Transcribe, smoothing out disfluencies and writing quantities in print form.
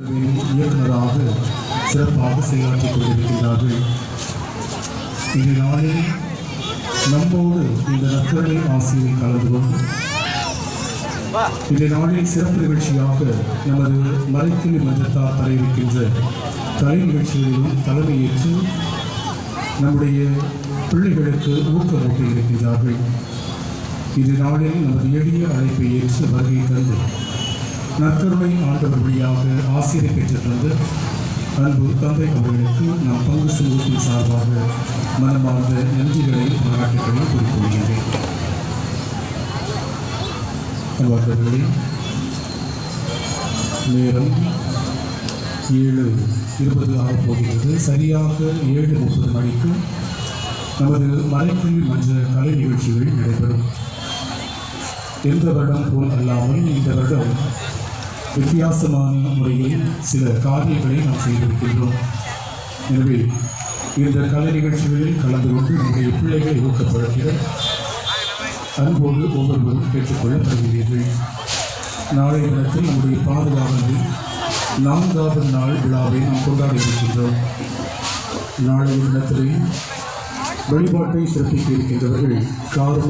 இயக்குநராக சிறப்பாக செயலாற்றிக் கொண்டிருக்கிறார்கள். இந்த நாளில் நம்மோடு இந்த நற்கருணை ஆசிரியர் கலந்து கொண்டு இந்த நாளில் சிறப்பு நிகழ்ச்சியாக நமது மறைக்கிளி மன்றத்தார் தரையிருக்கின்ற கலை நிகழ்ச்சிகளிலும் தலைமையேற்று நம்முடைய பிள்ளைகளுக்கு ஊக்கமூட்டி இருக்கின்றார்கள். இந்த நாளில் நமது எளிய அழைப்பை ஏற்று வருகை தந்து நற்கருணை ஆண்டவர் வழியாக ஆசிரியர் பெற்று தந்து அன்பு தந்தை அவர்களுக்கு நாம் பங்கு சமூகத்தின் சார்பாக மனமார்ந்த நன்றிகளை பாராட்டுகளை குறிப்பிடுகின்றேன். அன்பார்ந்தவர்களே, நேரம் 7:20 ஆகப் போகிறது. சரியாக 7:30 மணிக்கு நமது மறைக்கிளி மன்ற கலை நிகழ்ச்சிகள் நடைபெறும். எந்த வருடம் போல் அல்லாமல் இந்த வருடம் வித்தியாசமான முறையில் சில காரியங்களை நாம் செய்திருக்கின்றோம். எனவே இந்த கலை நிகழ்ச்சிகளில் கலந்து கொண்டு நம்முடைய பிள்ளைகளை ஊக்கப்படுத்திட அன்போடு ஒவ்வொருவரும் கேட்டுக்கொள்ளப்படுகிறீர்கள். நாளைய தினத்தில் நம்முடைய பாதுகாவலில் 4வது நாள் விழாவை நாம் கொண்டாடி இருக்கின்றோம். நாளைய தினத்திலே வழிபாட்டை சிறப்பிக்க இருக்கின்றவர்கள் கார்ல